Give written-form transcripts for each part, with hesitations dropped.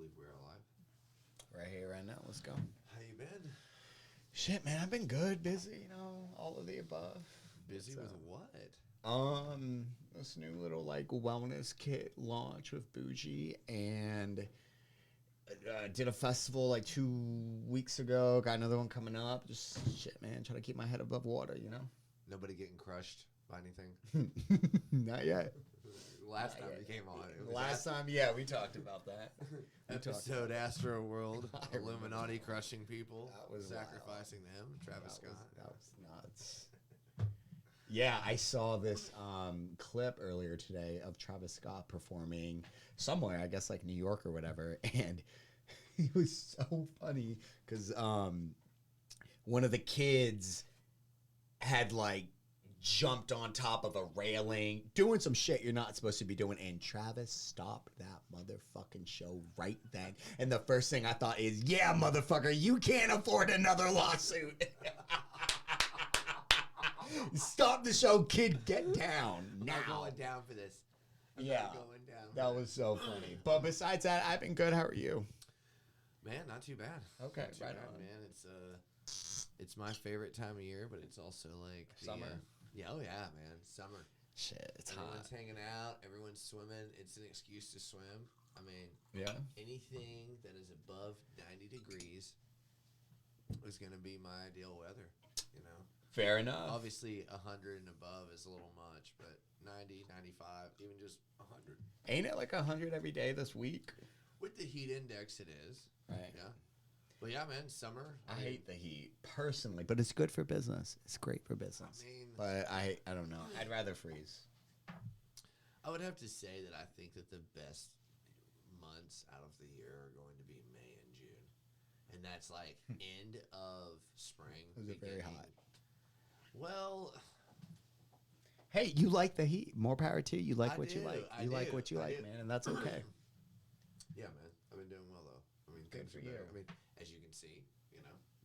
believe we're alive. Right here, right now. Let's go. How you been? Shit, man, I've been good, busy, all of the above. Busy with what? This new little like wellness kit launch with BUJE, and did a festival like 2 weeks ago. Got another one coming up. Just shit, man, trying to keep my head above water, Nobody getting crushed by anything? Not yet. Last time you came on. Last time, yeah, we talked about that. Episode Astro World. Illuminati crushing people. That was sacrificing them. Travis Scott. That was nuts. Yeah, I saw this clip earlier today of Travis Scott performing somewhere, I guess like New York or whatever, and it was so funny because one of the kids had like jumped on top of a railing, doing some shit you're not supposed to be doing, and Travis stopped that motherfucking show right then. And the first thing I thought is, yeah, motherfucker, you can't afford another lawsuit. Stop the show, kid. Get down now. I'm going down for this. I'm going down. That was so funny. But besides that, I've been good. How are you? Man, not too bad. Okay, not too right bad, on. Man. It's my favorite time of year, but it's also like Summer. Oh yeah, man, summer. Shit, it's Everyone's hot. hanging out. Everyone's swimming. It's an excuse to swim. I mean, Yeah. anything that is above 90 degrees is going to be my ideal weather. Fair enough. Obviously, 100 and above is a little much, but 90, 95, even just 100. Ain't it like 100 every day this week? With the heat index, it is. Right. Yeah. But yeah, man, summer. I hate the heat personally, but it's good for business. It's great for business. But I don't know. I'd rather freeze. I would have to say that I think that the best months out of the year are going to be May and June. And that's like end of spring. Those are very hot. Well, hey, you like the heat. More power to you. You like what you like. You like what you like, man, and that's okay. Yeah, man. I've been doing well, though. I mean, good for you. I mean, as you can see,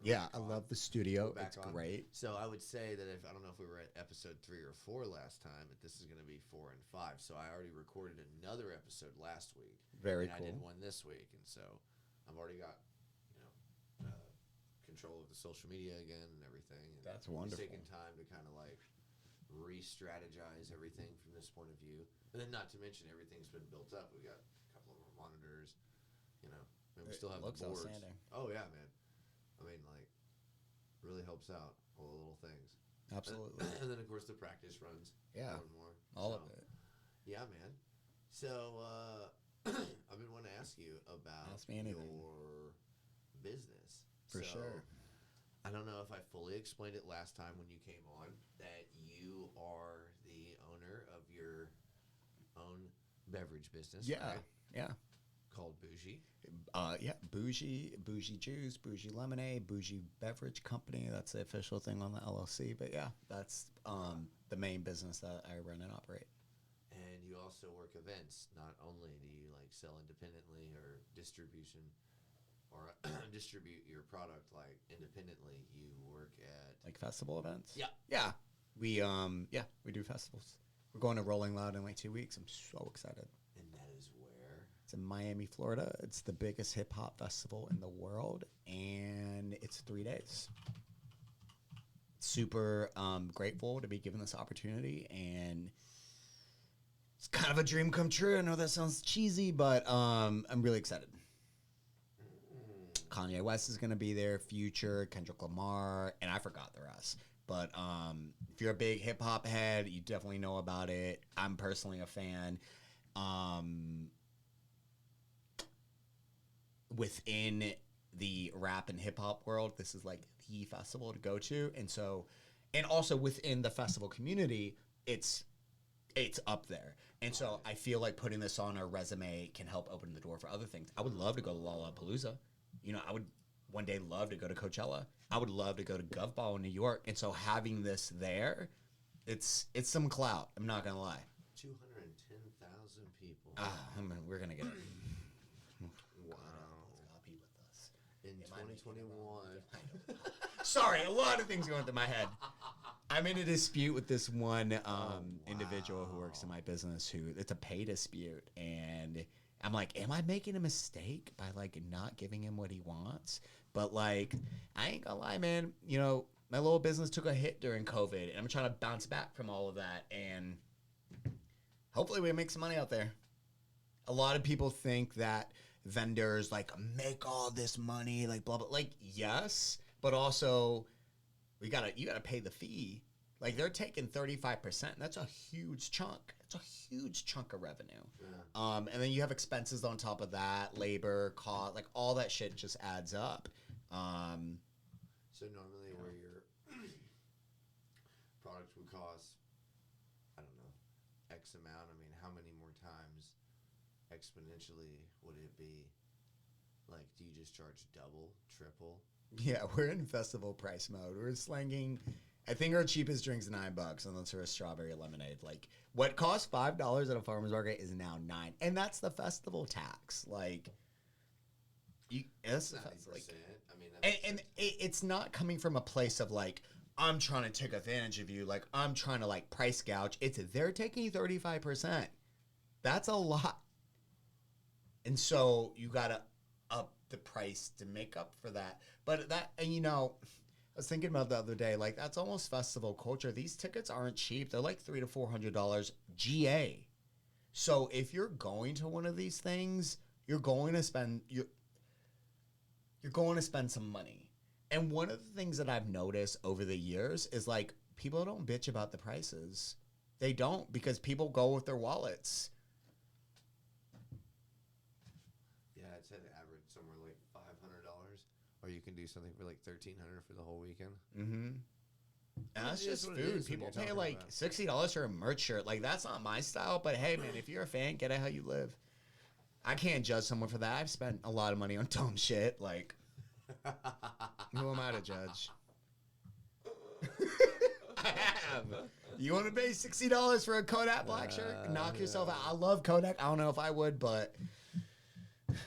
Yeah, I love the studio. It's great. So I would say that I don't know if we were at episode 3 or 4 last time, but this is going to be 4 and 5. So I already recorded another episode last week. Very and cool. I did one this week, and so I've already got control of the social media again and everything. And that's wonderful. It's taking time to kind of like re-strategize everything from this point of view, and then not to mention everything's been built up. We got a couple of our monitors, and we still have the boards. Outstanding. Oh yeah, man. I mean, like, really helps out all the little things. Absolutely. And then of course the practice runs. Yeah. More. All of it. Yeah, man. So I've been wanting to ask you about your business. For sure. I don't know if I fully explained it last time when you came on, that you are the owner of your own beverage business. Yeah. Right? Yeah. Called BUJE. Yeah, BUJE Juice, BUJE Lemonade, BUJE Beverage Company. That's the official thing on the LLC. But yeah, that's the main business that I run and operate. And you also work events. Not only do you like sell independently or distribution or distribute your product like independently, you work at like festival events. Yeah. Yeah. We do festivals. We're going to Rolling Loud in like 2 weeks. I'm so excited. And that is where? It's in Miami, Florida. It's the biggest hip hop festival in the world, and it's 3 days. Super grateful to be given this opportunity, and it's kind of a dream come true. I know that sounds cheesy, but I'm really excited. Kanye West is going to be there, Future, Kendrick Lamar, and I forgot the rest. But if you're a big hip-hop head, you definitely know about it. I'm personally a fan. Within the rap and hip-hop world, this is like the festival to go to. And also within the festival community, it's up there. And so I feel like putting this on our resume can help open the door for other things. I would love to go to Lollapalooza. I would one day love to go to Coachella. I would love to go to Gov Ball in New York. And so having this there, it's some clout. I'm not going to lie. 210,000 people. We're going to get it. Wow. Be with us. In 2021. Sorry, a lot of things going through my head. I'm in a dispute with this one individual who works in my business it's a pay dispute. And I'm like, am I making a mistake by like not giving him what he wants? But like, I ain't gonna lie, man. You know, my little business took a hit during COVID, and I'm trying to bounce back from all of that. And hopefully, we make some money out there. A lot of people think that vendors like make all this money, like blah blah. Like, yes, but also you gotta pay the fee. Like, they're taking 35%. That's a huge chunk. It's a huge chunk of revenue. Yeah. And then you have expenses on top of that, labor, cost, like all that shit just adds up. So normally where your product would cost, I don't know, X amount, I mean, how many more times exponentially would it be? Like, do you just charge double, triple? Yeah, we're in festival price mode. We're slanging... I think our cheapest drink's $9, unless they're a strawberry lemonade. Like, what costs $5 at a farmer's market is now $9, and that's the festival tax. Like, it's 90%. like, I mean, and it's not coming from a place of like, I'm trying to take advantage of you. Like, I'm trying to like price gouge. It's they're taking 35%. That's a lot, and so you gotta up the price to make up for that. But that, and you know. I was thinking about the other day, like, that's almost festival culture. These tickets aren't cheap. They're like $300 to $400 GA. So if you're going to one of these things, you're going to spend some money. And one of the things that I've noticed over the years is like people don't bitch about the prices. They don't, because people go with their wallets. Yeah, I'd say the average somewhere like $500. Or you can do something for like $1,300 for the whole weekend. Mm-hmm. And that's just food. People pay like $60 for a merch shirt. Like, that's not my style. But hey, man, if you're a fan, get it how you live. I can't judge someone for that. I've spent a lot of money on dumb shit. Like, who am I to judge? I have. You want to pay $60 for a Kodak black shirt? Knock yourself out. I love Kodak. I don't know if I would, but...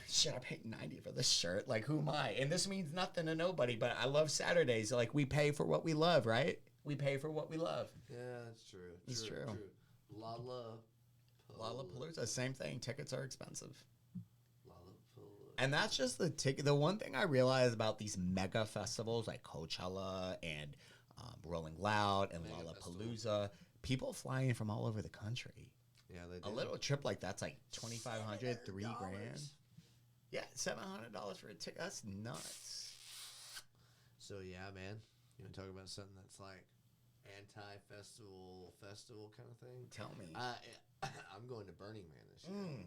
Shit, I paid $90 for this shirt. Like, who am I? And this means nothing to nobody, but I love Saturdays. Like, we pay for what we love, right? We pay for what we love. Yeah, that's true. It's true. Lollapalooza, same thing. Tickets are expensive. Lollapalooza. And that's just the ticket. The one thing I realize about these mega festivals like Coachella and Rolling Loud and mega Lollapalooza, festival. People fly in from all over the country. Yeah, they do. A little trip like that's like $2,500, $3,000. Yeah, $700 for a ticket. That's nuts. So yeah, man, you want to talk about something that's like festival kind of thing? Tell me. I'm going to Burning Man this year.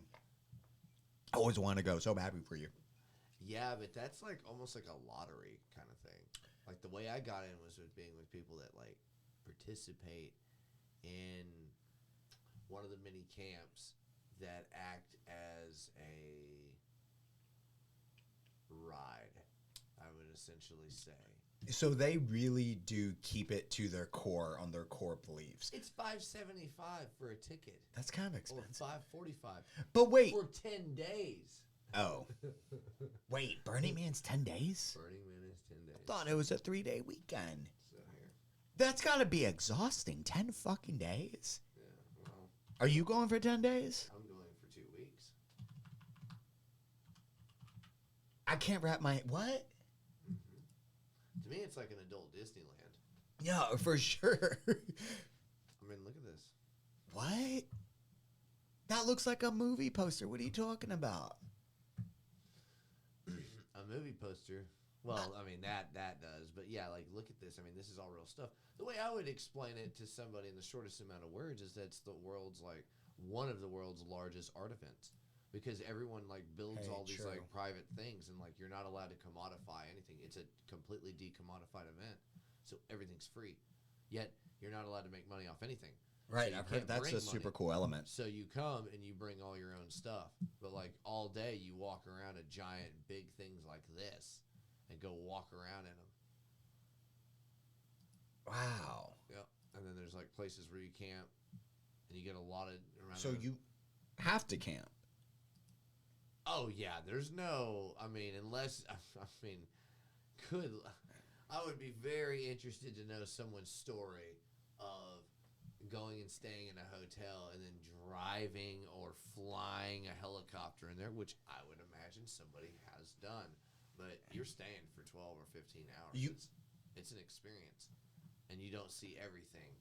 I always want to go. So happy for you. Yeah, but that's like almost like a lottery kind of thing. Like, the way I got in was with being with people that like participate in one of the mini camps that act as a ride, I would essentially say. So they really do keep it to their core, on their core beliefs. It's $575 for a ticket. That's kind of expensive. Or $545. But wait, for 10 days. Oh, wait, Burning Man's 10 days? Burning Man is 10 days. I thought it was a 3-day weekend. So here. That's got to be exhausting. 10 fucking days. Yeah. Well. Are you going for 10 days? I'm going for 2 weeks. I can't wrap my what? Mm-hmm. To me, it's like an adult Disneyland. Yeah, for sure. I mean, look at this. What? That looks like a movie poster. What are you talking about? A movie poster. Well, I mean, that does. But yeah, like, look at this. I mean, this is all real stuff. The way I would explain it to somebody in the shortest amount of words is that it's the world's, like, one of the world's largest art events. Because everyone, like, builds all these, like, private things. And, like, you're not allowed to commodify anything. It's a completely decommodified event. So everything's free. Yet, you're not allowed to make money off anything. Right, so I've heard that's a super cool element. So you come and you bring all your own stuff. But, like, all day you walk around a giant, big things like this and go walk around in them. Wow. Yep. And then there's, like, places where you camp and you get allotted around. So you have to camp. Oh, yeah. There's no, I mean, unless, I would be very interested to know someone's story of going and staying in a hotel and then driving or flying a helicopter in there, which I would imagine somebody has done. But you're staying for 12 or 15 hours. It's an experience, and you don't see everything.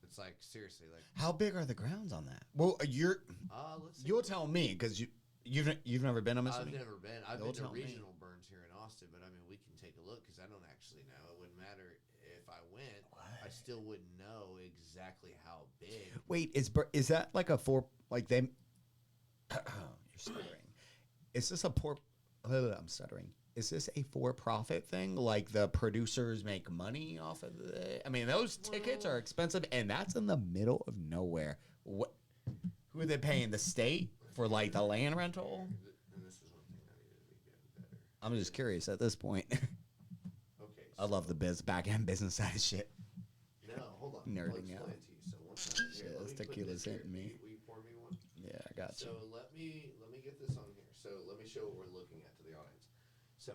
It's like, seriously, like, how big are the grounds on that? Well, let's see. you'll tell me because you've never been. I'm assuming. I've never been. I've You'll been to tell me. regional burns here in Austin, but I mean, we can take a look because I don't actually know. It wouldn't matter if I went. I still wouldn't know exactly how big. Wait, is that like a like they? You're stuttering. Is this I'm stuttering. Is this a for-profit thing? Like the producers make money off of it? I mean, those tickets are expensive, and that's in the middle of nowhere. What? Who are they paying? The state for like the land rental? And this is one thing I needed to be getting better. I'm just curious at this point. Okay. I love the back end business side of shit. No, hold on. Nerding I'll out. explain it to you. So one time, Shit, let this me put tequila's this here. hitting me. Will you pour me one? Yeah, I got you. So let me get this on here. So let me show what we're looking at to the audience. So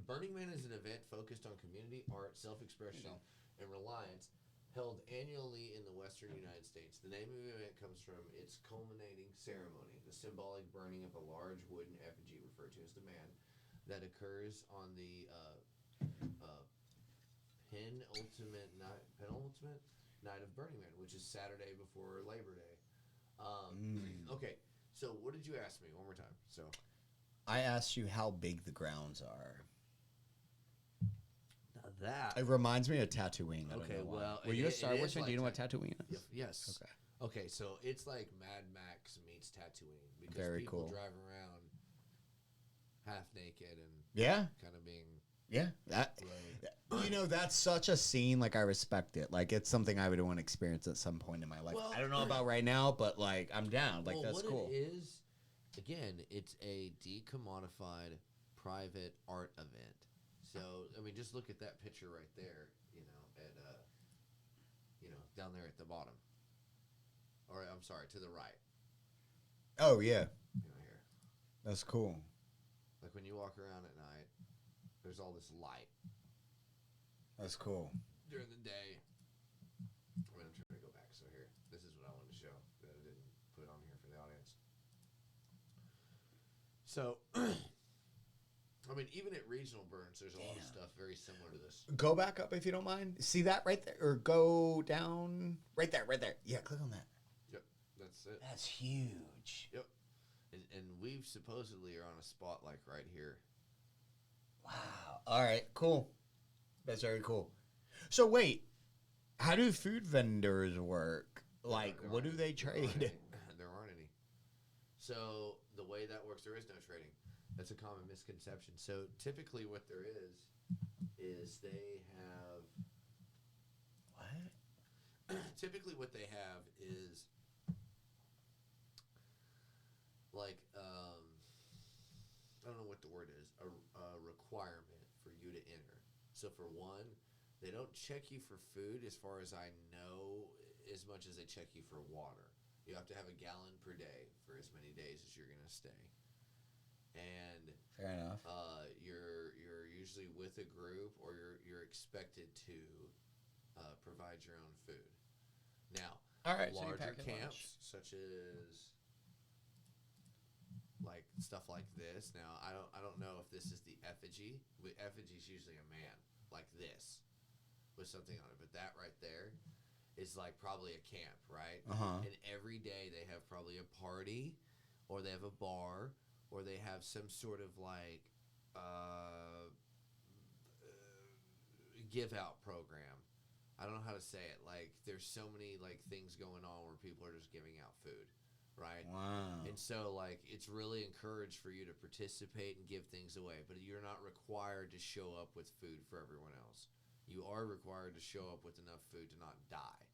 Burning Man is an event focused on community, art, self-expression, and reliance, held annually in the western United States. The name of the event comes from its culminating ceremony, the symbolic burning of a large wooden effigy referred to as the man, that occurs on the penultimate night of Burning Man, which is Saturday before Labor Day. Okay, so what did you ask me? One more time. So I asked you how big the grounds are. now that It reminds me of Tatooine. I don't Okay, know why. well, Were you a it Star is Wars fan? like Do you know what Tatooine is? yes. Okay. Okay, so it's like Mad Max meets Tatooine because Very people cool. drive around half naked and Yeah. kind of being Yeah. That's such a scene. Like, I respect it. Like, it's something I would want to experience at some point in my life. Well, I don't know about right now, but like, I'm down. Like, that's what cool. it is, again, it's a decommodified private art event. So I mean, just look at that picture right there. Down there at the bottom, or I'm sorry, to the right. Oh yeah, Here. that's cool. Like when you walk around at night, there's all this light. That's cool. During the day, I'm trying to go back. So here, this is what I wanted to show that I didn't put on here for the audience. So, I mean, even at regional burns, there's a lot of stuff very similar to this. Go back up if you don't mind. See that right there, or go down right there, right there. Yeah, click on that. Yep, that's it. That's huge. Yep, and we supposedly are on a spot like right here. Wow. All right. Cool. That's very cool. So wait, how do food vendors work? Like, what do they trade? There aren't any. So the way that works, there is no trading. That's a common misconception. So typically what there is they have... What? Typically what they have is like, I don't know what the word is, a requirement for you to enter. So for one, they don't check you for food as far as I know as much as they check you for water. You have to have a gallon per day for as many days as you're going to stay. And fair enough. You're usually with a group, or you're expected to provide your own food. Now, all right, larger camps such as like stuff like this. Now, I don't know if this is the effigy. Effigy is usually a man like this with something on it, but that right there is like probably a camp, right? And every day they have probably a party, or they have a bar, or they have some sort of like give out program. I don't know how to say it. Like, there's so many like things going on where people are just giving out food, right? Wow. And so like it's really encouraged for you to participate and give things away, but you're not required to show up with food for everyone else. You are required to show up with enough food to not die.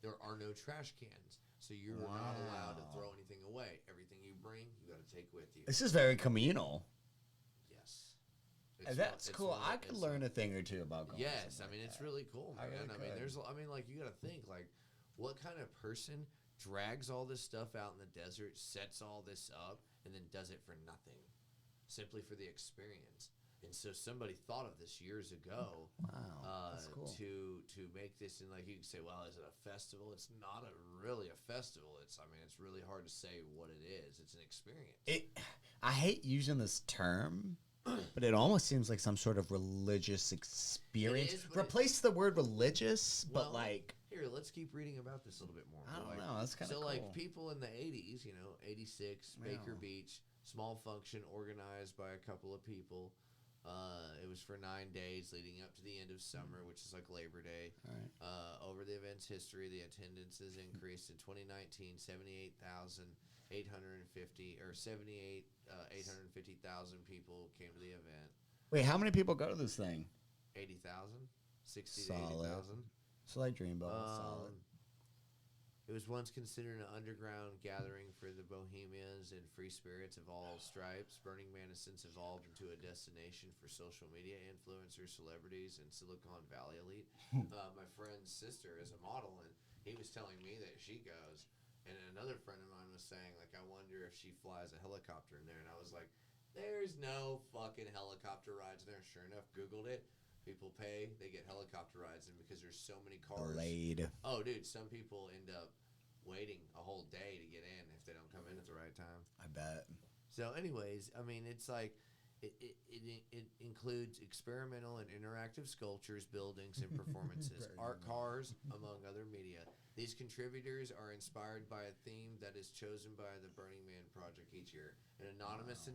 There are no trash cans. So you're not allowed to throw anything away. Everything you bring, you got to take with you. This is very communal. Yes. That's cool. I could learn a thing or two about going. Yes, I mean, it's really cool, man. I mean, you got to think, like, what kind of person drags all this stuff out in the desert, sets all this up, and then does it for nothing, simply for the experience. And so somebody thought of this years ago. Wow, that's cool. To make this, and like you can say, well, is it a festival? It's not really a festival. It's really hard to say what it is. It's an experience. I hate using this term, but it almost seems like some sort of religious experience. Replace the word religious, well, but like... Here, let's keep reading about this a little bit more. I don't know. That's kind of cool. So, like, people in the 80s, 86, Baker Beach, small function organized by a couple of people. It was for 9 days leading up to the end of summer, which is like Labor Day. Right. Over the event's history, the attendance has increased. In 2019, 850,000 people came to the event. Wait, how many people go to this thing? 80,000? 60 to 80,000. So like Dreamboat, solid. It was once considered an underground gathering for the bohemians and free spirits of all stripes. Burning Man has since evolved into a destination for social media influencers, celebrities, and Silicon Valley elite. My friend's sister is a model, and he was telling me that she goes. And another friend of mine was saying, like, I wonder if she flies a helicopter in there. And I was like, there's no fucking helicopter rides there. Sure enough, Googled it. People pay, they get helicopter rides, and because there's so many cars. Delayed. Oh, dude, some people end up waiting a whole day to get in if they don't come in at the right time. I bet. So, anyways, I mean, it's like it includes experimental and interactive sculptures, buildings, and performances, art cars, among other media. These contributors are inspired by a theme that is chosen by the Burning Man Project each year. An anonymous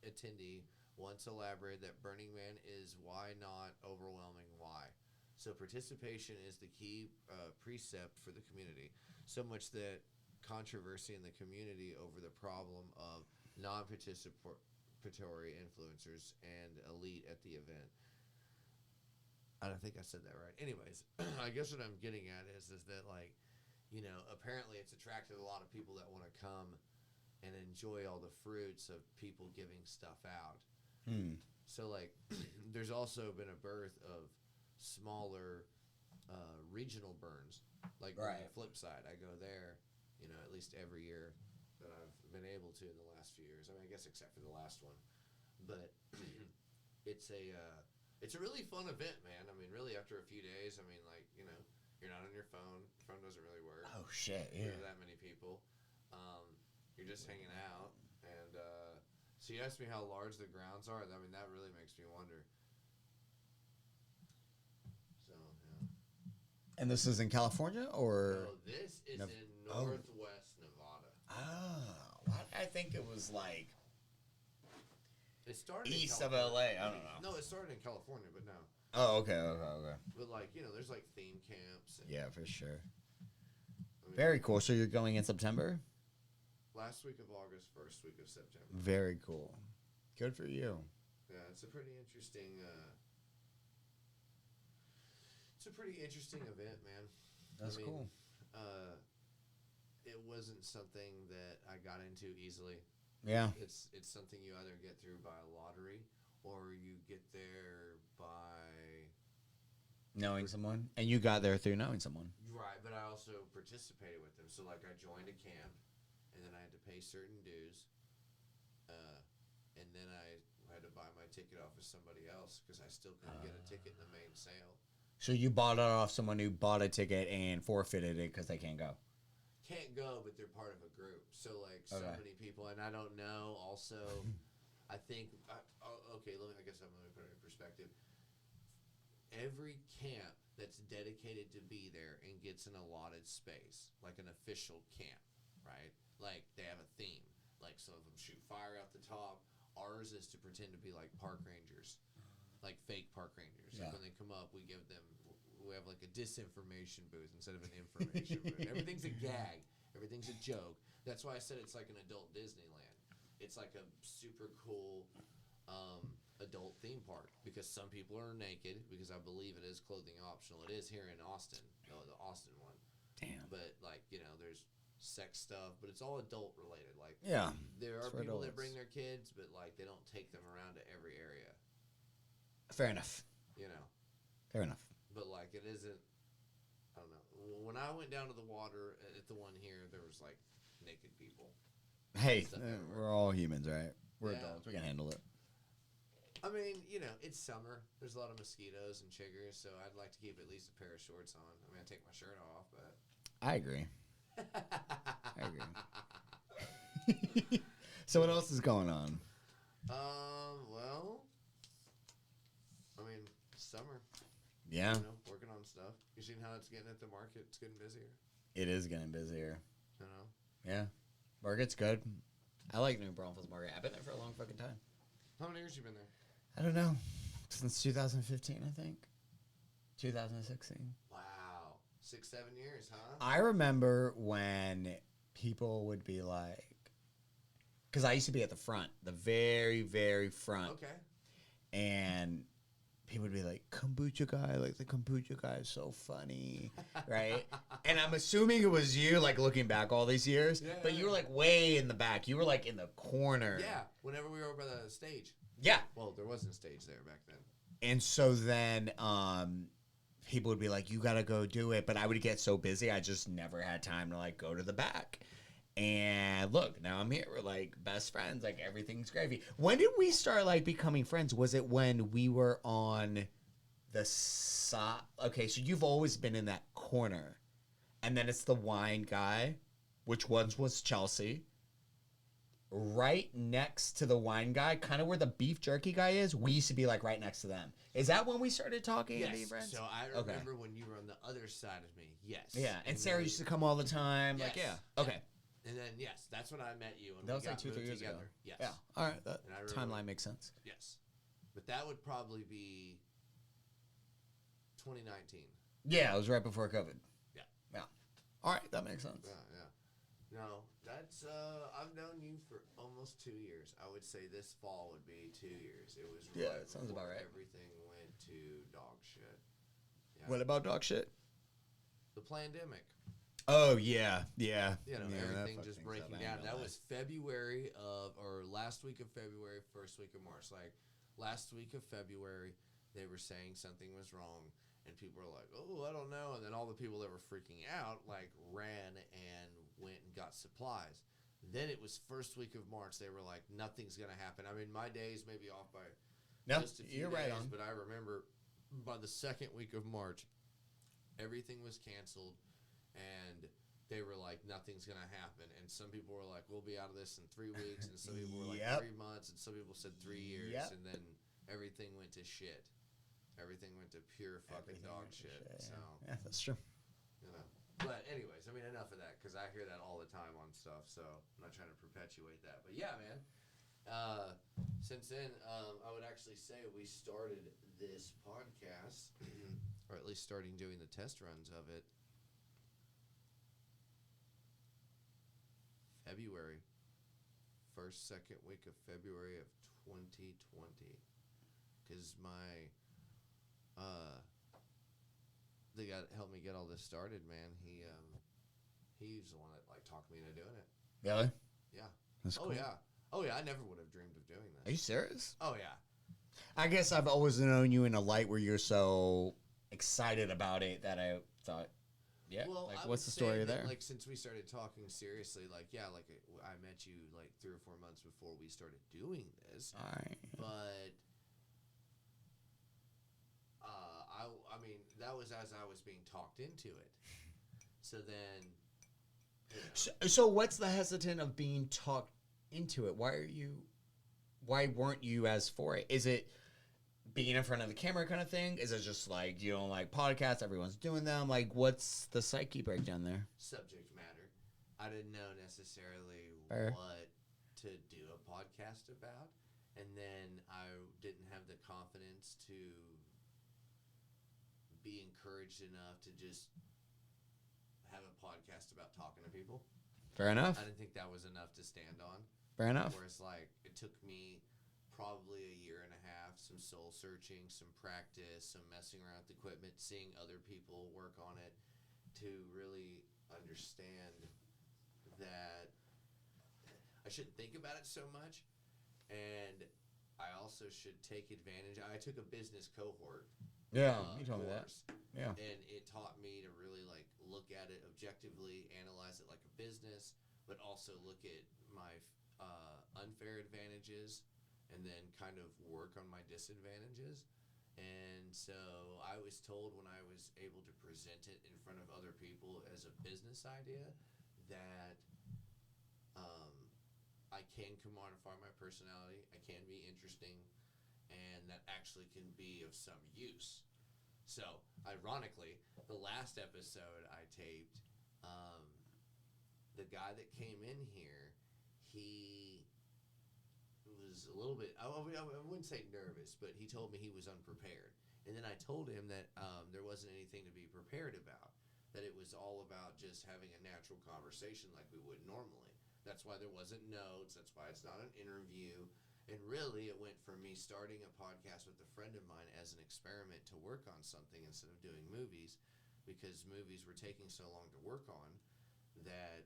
attendee once elaborated that Burning Man is why not overwhelming why. So participation is the key precept for the community. So much that controversy in the community over the problem of non-participatory influencers and elite at the event. I don't think I said that right. Anyways, I guess what I'm getting at is that, like, apparently it's attracted a lot of people that want to come and enjoy all the fruits of people giving stuff out. So, like, there's also been a birth of smaller regional burns. Like, on the flip side, I go there, at least every year that I've been able to in the last few years. I mean, I guess except for the last one. But it's a really fun event, man. I mean, really, after a few days, I mean, like, you're not on your phone. Your phone doesn't really work. Oh, shit, yeah. There's that many people. You're just hanging out, and so you asked me how large the grounds are. I mean, that really makes me wonder. So, yeah. And this is in California, or? No, this is in Northwest Nevada. Oh, why did I think it was like it started east of LA? I don't know. No, it started in California, but no. Oh, okay. But, like, there's like theme camps. And, yeah, for sure. I mean, very cool. So you're going in September? Last week of August, first week of September. Very cool. Good for you. Yeah, it's a pretty interesting event, man. That's cool. It wasn't something that I got into easily. Yeah. It's something you either get through by lottery or you get there by knowing someone. And you got there through knowing someone. Right, but I also participated with them. So, like, I joined a camp. And then I had to pay certain dues, and then I had to buy my ticket off of somebody else because I still couldn't get a ticket in the main sale. So you bought it off someone who bought a ticket and forfeited it because they can't go? Can't go, but they're part of a group. So, like, so many people, and I don't know. Also, I think, I guess I'm going to put it in perspective. Every camp that's dedicated to be there and gets an allotted space, like an official camp, right? Like, they have a theme. Like, some of them shoot fire out the top. Ours is to pretend to be like park rangers, like fake park rangers. Yeah. Like, when they come up, we have like a disinformation booth instead of an information booth. Everything's a gag. Everything's a joke. That's why I said it's like an adult Disneyland. It's like a super cool adult theme park because some people are naked because I believe it is clothing optional. It is here in Austin, the Austin one. Damn. But, like, there's sex stuff, but it's all adult related. Like, yeah, there are people that bring their kids, but, like, they don't take them around to every area. Fair enough. Fair enough. But, like, it isn't. I don't know. When I went down to the water at the one here, there was, like, naked people. Hey, we're all humans, right? We're adults. We can handle it. I mean, you know, it's summer. There's a lot of mosquitoes and chiggers, so I'd like to keep at least a pair of shorts on. I mean, I take my shirt off, but I agree. I agree. So what else is going on? Well, I mean, summer. Yeah. You know, working on stuff. You seen how it's getting at the market? It's getting busier. It is getting busier. You know? Yeah. Market's good. I like New Braunfels Market. I've been there for a long fucking time. How many years you been there? I don't know. Since 2015, I think. 2016. Wow. 6-7 years, huh? I remember when people would be like, because I used to be at the front, the very, very front. Okay. And people would be like, kombucha guy, like the kombucha guy is so funny, right? And I'm assuming it was you, like looking back all these years, but you were like way in the back. You were like in the corner. Yeah, whenever we were over the stage. Yeah. Well, there wasn't a stage there back then. And so then people would be like, you got to go do it. But I would get so busy, I just never had time to like go to the back. And look, now I'm here. We're like best friends. Like everything's gravy. When did we start like becoming friends? Was it when we were on the side? Okay, so you've always been in that corner. And then it's the wine guy, which once was Chelsea. Right next to the wine guy, kind of where the beef jerky guy is, we used to be like right next to them. Is that when we started talking and being friends? So I remember when you were on the other side of me. Yes. Yeah, and Sarah used to come all the time. Yes. Like, yeah. Okay. And then, yes, that's when I met you. And That we was like got 2-3 moved years together. ago. Yes. Yeah. All right. That And I remember- timeline makes sense. Yes. But that would probably be 2019. Yeah, it was right before COVID. Yeah. Yeah. All right, that makes sense. Yeah, yeah. No, that's, I've known you for almost 2 years. I would say this fall would be 2 years. It was Yeah, right it sounds about before right. Everything went to dog shit. Yeah. What about dog shit? The pandemic. Oh, yeah. Yeah. You know, Yeah, that everything fucked just things breaking up. I down. ain't That gonna was February or last week of February, first week of March. Like, last week of February, they were saying something was wrong, and people were like, oh, I don't know. And then all the people that were freaking out, like, ran and went and got supplies. Then it was first week of March. They were like, nothing's going to happen. I mean, my days may be off by just a few you're days, right on. but I remember by the second week of March, everything was canceled. And they were like, nothing's going to happen. And some people were like, we'll be out of this in 3 weeks. And some people were like, Yep. 3 months. And some people said 3 years. Yep. And then everything went to shit. Everything went to pure fucking dog shit. So, Yeah, that's true. you know. But anyways, I mean, enough of that. Because I hear that all the time on stuff. So I'm not trying to perpetuate that. But yeah, man. Since then, I would actually say we started this podcast, or at least starting doing the test runs of it, February, second week of February of 2020, because they got helped me get all this started, man. He's the one that like talked me into doing it. Really? Yeah. That's cool. Oh yeah. I never would have dreamed of doing Are you this. serious? Oh yeah. I guess I've always known you in a light where you're so excited about it that I thought, yeah. Well, like, I what's the would story say that, there? Like, since we started talking seriously, like, yeah, like, I met you, like, 3 or 4 months before we started doing this. All right. But, I mean, that was as I was being talked into it. So then, you know. So what's the hesitant of being talked into it? Why weren't you as for it? Is it being in front of the camera kind of thing? Is it just like you don't like podcasts, everyone's doing them? Like, what's the psyche breakdown there? Subject matter. I didn't know necessarily Fair. what to do a podcast about. And then I didn't have the confidence to be encouraged enough to just have a podcast about talking to people. Fair enough. I didn't think that was enough to stand on. Fair enough. Whereas, like, it took me probably a year and a half, some soul searching, some practice, some messing around with equipment, seeing other people work on it to really understand that I shouldn't think about it so much. And I also should take advantage. I took a business cohort. Yeah, you told me that. course, Yeah. And it taught me to really, like, look at it objectively, analyze it like a business, but also look at my unfair advantages and then kind of work on my disadvantages. And so I was told when I was able to present it in front of other people as a business idea that I can commodify my personality, I can be interesting, and that actually can be of some use. So, ironically, the last episode I taped, the guy that came in here, he was a little bit, I wouldn't say nervous, but he told me he was unprepared. And then I told him that there wasn't anything to be prepared about, that it was all about just having a natural conversation like we would normally. That's why there wasn't notes. That's why it's not an interview. And really, it went from me starting a podcast with a friend of mine as an experiment to work on something instead of doing movies, because movies were taking so long to work on that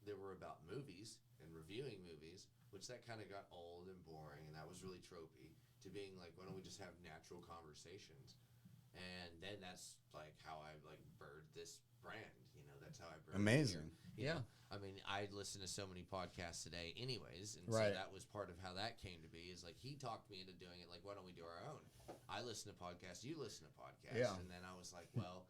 they were about movies and reviewing movies, which that kind of got old and boring, and that was really tropey, to being like, why don't we just have natural conversations? And then that's like how I like birthed this brand. You know, that's how I birthed Amazing. Yeah. I mean, I listen to so many podcasts today anyways, and right. so that was part of how that came to be, is like he talked me into doing it, like, why don't we do our own? I listen to podcasts, you listen to podcasts. Yeah. And then I was like, well,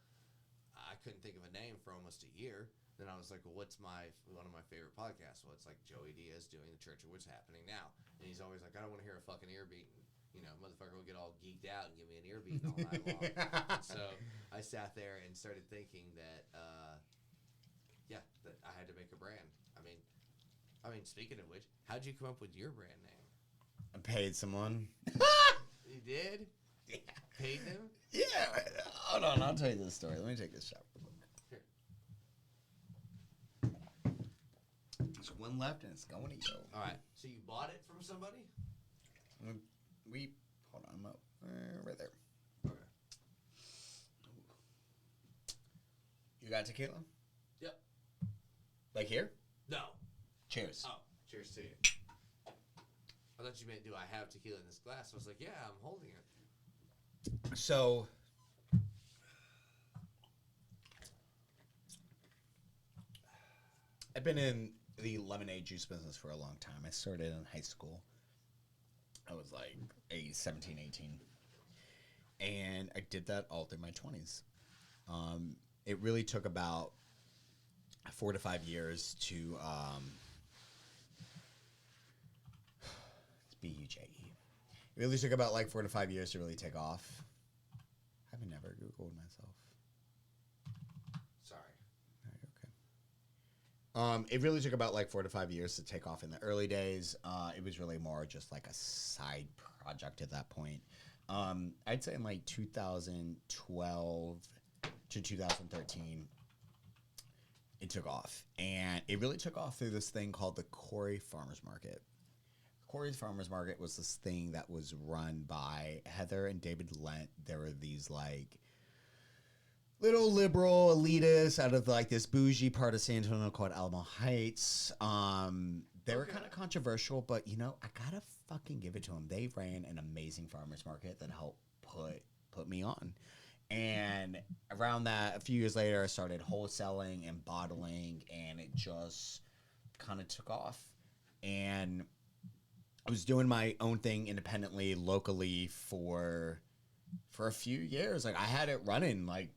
I couldn't think of a name for almost a year. Then I was like, well, what's one of my favorite podcasts? Well, it's like Joey Diaz doing The Church of What's Happening Now. And he's always like, I don't want to hear a fucking ear beating. You know, motherfucker will get all geeked out and give me an ear beating all night long. So I sat there and started thinking that, that I had to make a brand. I mean, speaking of which, how'd you come up with your brand name? I paid someone. You did? Yeah. Paid them? Yeah. Hold on, I'll tell you this story. Let me take this shot. Here. There's one left and it's going to you. All right. So you bought it from somebody? Hold on, I'm up. Right there. Okay. You got tequila? Yep. Like here? No. Cheers. Oh, cheers to you. I thought you meant, do I have tequila in this glass? I was like, yeah, I'm holding it. So, I've been in the lemonade juice business for a long time. I started in high school. I was like 17, 18. And I did that all through my 20s. It really took about 4 to 5 years to it's BUJE. It really took about like 4 to 5 years to really take off. I've never Googled myself. Sorry. Okay. It really took about like 4 to 5 years to take off in the early days. It was really more just like a side project at that point. I'd say in like 2012 to 2013, it took off. And it really took off through this thing called the Corey Farmers Market. Corey's Farmers Market was this thing that was run by Heather and David Lent. There were these like little liberal elitists out of like this bougie part of San Antonio called Alamo Heights. They were kind of controversial, but you know, I gotta fucking give it to them. They ran an amazing farmers market that helped put me on. And around that, a few years later, I started wholesaling and bottling, and it just kind of took off. And I was doing my own thing independently, locally for a few years. Like I had it running. Like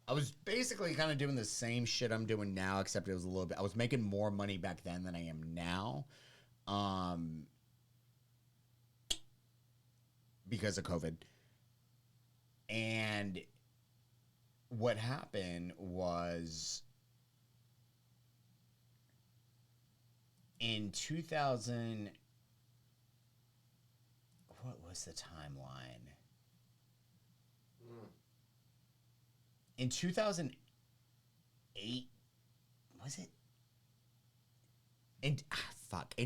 I was basically kind of doing the same shit I'm doing now, except it was a little bit. I was making more money back then than I am now, because of COVID. And what happened was in 2000. What was the timeline? In 2008, was it? In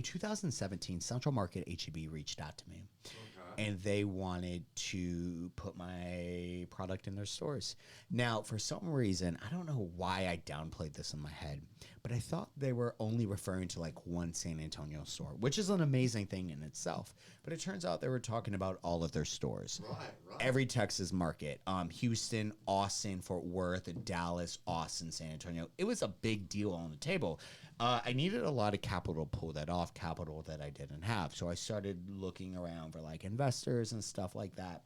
2017, Central Market HEB reached out to me. Okay. and they wanted to put my product in their stores. Now, for some reason, I don't know why I downplayed this in my head, but I thought they were only referring to like one San Antonio store, which is an amazing thing in itself. But it turns out they were talking about all of their stores. Right. Every Texas market, Houston, Austin, Fort Worth, Dallas, Austin, San Antonio. It was a big deal on the table. I needed a lot of capital to pull that off, capital that I didn't have. So I started looking around for like investors and stuff like that.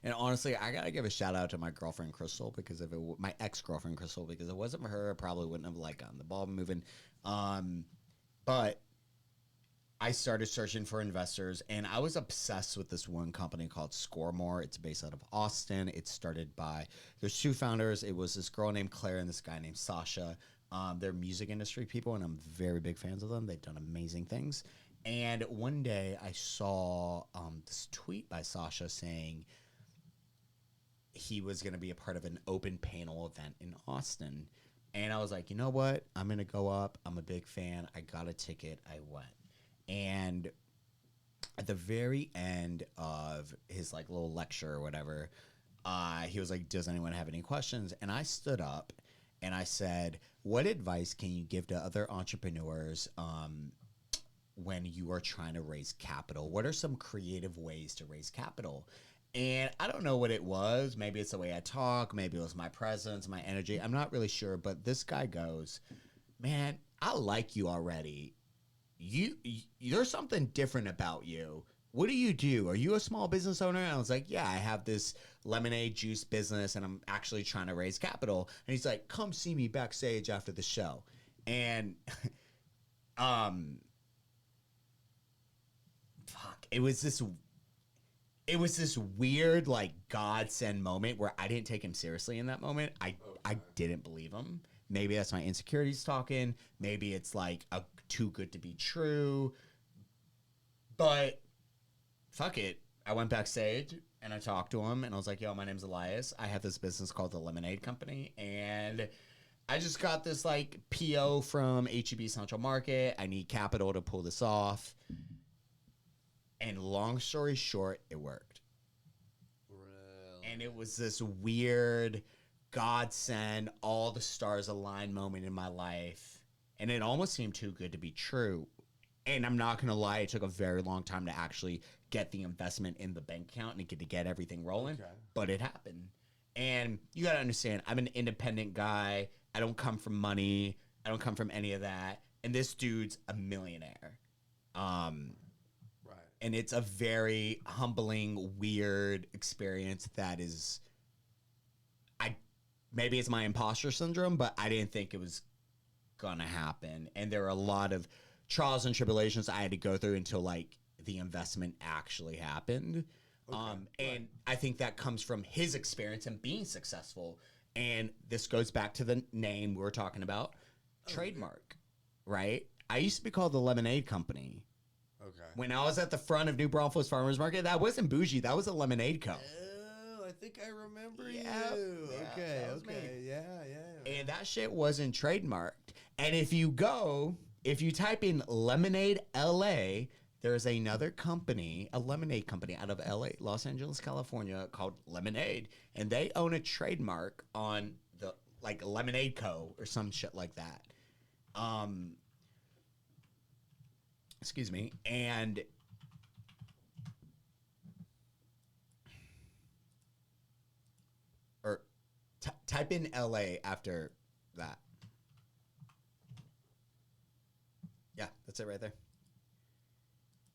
And honestly, I gotta give a shout out to my girlfriend Crystal, because if my ex-girlfriend Crystal, because if it wasn't for her, I probably wouldn't have like gotten the ball moving. But I started searching for investors, and I was obsessed with this one company called Score More. It's based out of Austin. It's started by, there's two founders. It was this girl named Claire and this guy named Sasha. They're music industry people, and I'm very big fans of them. They've done amazing things. And one day I saw this tweet by Sasha saying he was going to be a part of an open panel event in Austin. And I was like, you know what? I'm going to go up. I'm a big fan. I got a ticket. I went. And at the very end of his like little lecture or whatever, he was like, does anyone have any questions? And I stood up and I said, what advice can you give to other entrepreneurs when you are trying to raise capital? What are some creative ways to raise capital? And I don't know what it was. Maybe it's the way I talk. Maybe it was my presence, my energy. I'm not really sure. But this guy goes, man, I like you already. There's something different about you. What do? Are you a small business owner? And I was like, yeah, I have this lemonade juice business and I'm actually trying to raise capital. And he's like, come see me backstage after the show. And it was this weird like godsend moment where I didn't take him seriously in that moment. I didn't believe him. Maybe that's my insecurities talking. Maybe it's like a too good to be true. But fuck it. I went backstage and I talked to him and I was like, yo, my name's Elias. I have this business called the Lemonade Company. And I just got this like PO from HEB Central Market. I need capital to pull this off. And long story short, it worked. Really? And it was this weird godsend, all the stars aligned moment in my life. And it almost seemed too good to be true. And I'm not going to lie, it took a very long time to actually get the investment in the bank account and to get everything rolling. Okay. But it happened. And you got to understand, I'm an independent guy. I don't come from money. I don't come from any of that. And this dude's a millionaire. And it's a very humbling, weird experience that is, maybe it's my imposter syndrome, but I didn't think it was going to happen. And there are a lot of trials and tribulations I had to go through until like the investment actually happened. Okay, and I think that comes from his experience and being successful. And this goes back to the name we were talking about, trademark, right? I used to be called the Lemonade Company. Okay. When I was at the front of New Braunfels Farmers Market, that wasn't bougie. That was a Lemonade Co. Oh, I think I remember you. Yeah, okay. Yeah. And that shit wasn't trademarked. And if you type in Lemonade LA, there's another company, a lemonade company out of LA, Los Angeles, California, called Lemonade. And they own a trademark on the, like, Lemonade Co. or some shit like that. Excuse me. And type in LA after that. Yeah, that's it right there.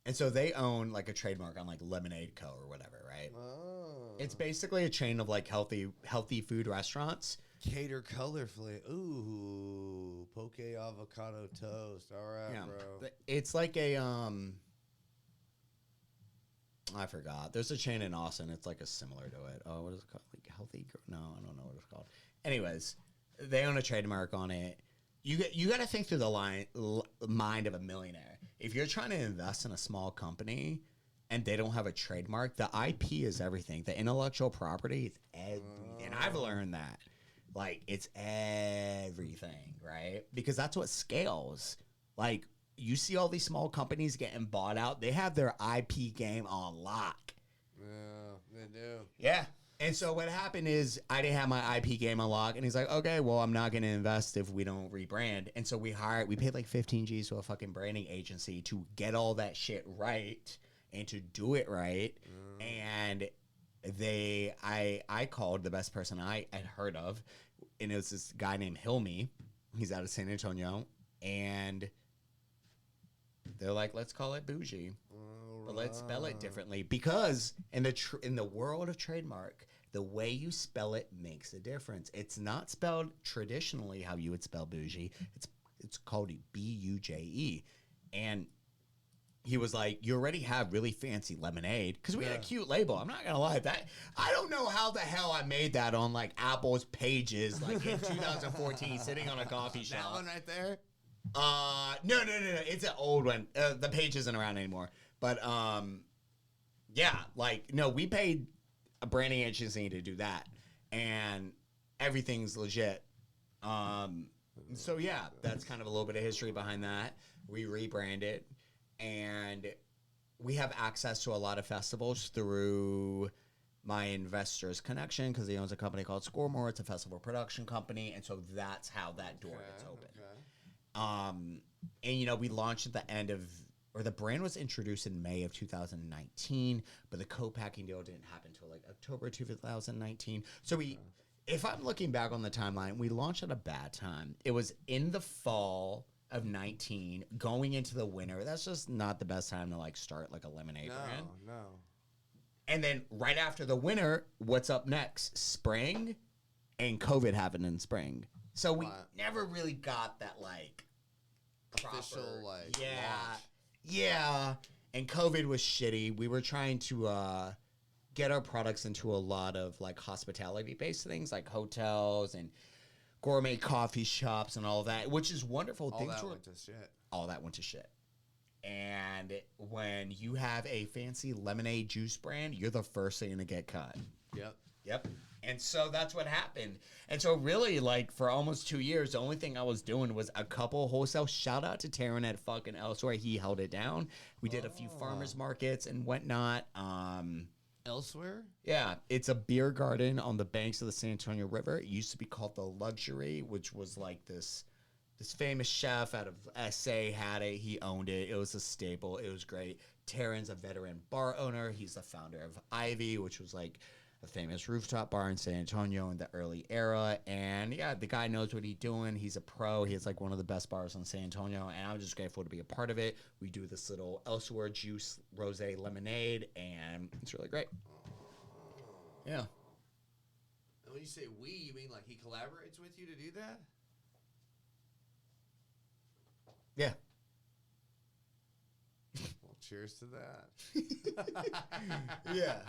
And so they own like a trademark on like Lemonade Co. or whatever, right? Oh. It's basically a chain of like healthy food restaurants. Cater colorfully. Ooh, poke avocado toast. All right, yeah, bro. It's like a I forgot. There's a chain in Austin. It's like a similar to it. Oh, what is it called? Like healthy? No, I don't know what it's called. Anyways, they own a trademark on it. You got to think through the mind of a millionaire. If you're trying to invest in a small company and they don't have a trademark, the IP is everything. The intellectual property is everything. And I've learned that. Like, it's everything, right? Because that's what scales. Like, you see all these small companies getting bought out. They have their IP game on lock. Yeah, they do. Yeah. And so what happened is I didn't have my IP game on lock, and he's like, okay, well, I'm not going to invest if we don't rebrand. And so we paid like 15 G's to a fucking branding agency to get all that shit right and to do it right. And I called the best person I had heard of, and it was this guy named Hilmy. He's out of San Antonio, and they're like, let's call it BUJE. But let's spell it differently, because in the world of trademark, the way you spell it makes a difference. It's not spelled traditionally how you would spell BUJE. It's called BUJE. And he was like, you already have really fancy lemonade, because we had a cute label. I'm not gonna lie, that I don't know how the hell I made that on like Apple's pages like in 2014 sitting on a coffee shop. That one right there? No. It's an old one. The page isn't around anymore. But yeah, like, no, we paid a branding agency to do that, and everything's legit. So yeah, that's kind of a little bit of history behind that. We rebranded, and we have access to a lot of festivals through my investor's connection, because he owns a company called Scoremore. It's a festival production company, and so that's how that door gets open. And, you know, we launched at the end of, or the brand was introduced in May of 2019, but the co-packing deal didn't happen until like October 2019. So if I'm looking back on the timeline, we launched at a bad time. It was in the fall of 19, going into the winter. That's just not the best time to like start like a lemonade brand. No. And then right after the winter, what's up next? Spring, and COVID happened in spring. So we never really got that like official proper, like launch. Yeah. And COVID was shitty. We were trying to get our products into a lot of like hospitality-based things, like hotels and gourmet coffee shops and all of that, which is wonderful. All that went to shit. All that went to shit. And when you have a fancy lemonade juice brand, you're the first thing to get cut. Yep. And so that's what happened. And so really, like, for almost 2 years, the only thing I was doing was a couple wholesale. Shout out to Taryn at fucking Elsewhere. He held it down. We did a few farmers markets and whatnot. Elsewhere? Yeah, it's a beer garden on the banks of the San Antonio River. It used to be called The Luxury, which was like this famous chef out of SA had it. He owned it. It was a staple. It was great. Taryn's a veteran bar owner. He's the founder of Ivy, which was like a famous rooftop bar in San Antonio in the early era. And yeah, the guy knows what he's doing. He's a pro. He has like one of the best bars in San Antonio, and I'm just grateful to be a part of it. We do this little Elsewhere juice rosé lemonade, and it's really great. Yeah. And when you say we, you mean like he collaborates with you to do that? Yeah. Well, cheers to that. Yeah.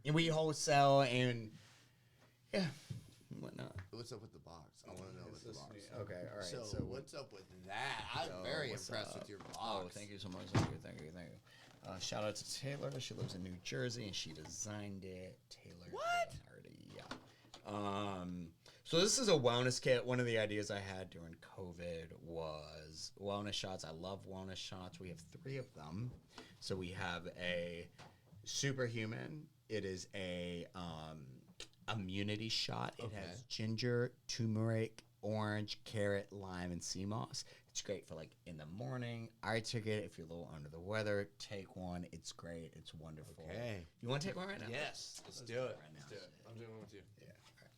And we wholesale and yeah, whatnot. What's up with the box? I want to know what the box. Okay, all right. So what's up with that? I'm very impressed with your box. Oh, thank you so much. Thank you. Shout out to Taylor. She lives in New Jersey and she designed it. Taylor. What? Yeah. So this is a wellness kit. One of the ideas I had during COVID was wellness shots. I love wellness shots. We have 3 of them. So we have a Superhuman. It is a immunity shot. It has ginger, turmeric, orange, carrot, lime, and sea moss. It's great for like in the morning. I took it. If you're a little under the weather, take one. It's great. It's wonderful. Okay. You want to take one right now? Yes. Let's do it. Right now. Let's do it. I'm doing one with you. Yeah. All right.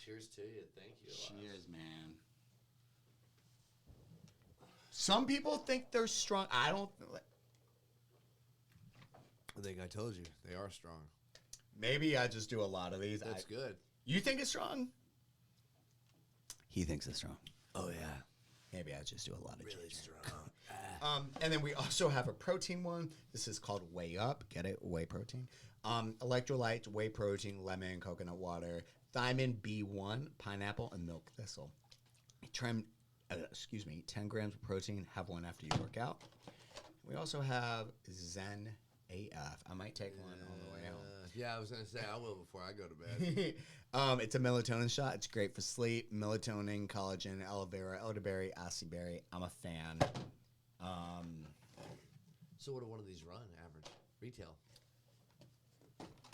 Cheers to you. Thank you. Cheers, man. Some people think they're strong. I don't. I think I told you they are strong. Maybe I just do a lot of these. That's good. You think it's strong? He thinks it's strong. Oh yeah. Maybe I just do a lot of Really ginger. strong. And then we also have a protein one. This is called Whey Up. Get it? Whey protein. Electrolytes, whey protein, lemon, coconut water, thiamine B1, pineapple, and milk thistle. 10 grams of protein. Have one after you work out. We also have Zen AF. I might take one on the way home. Yeah, I was gonna say I will before I go to bed. It's a melatonin shot. It's great for sleep. Melatonin, collagen, aloe vera, elderberry, acai berry. I'm a fan. So what do one of these run average retail?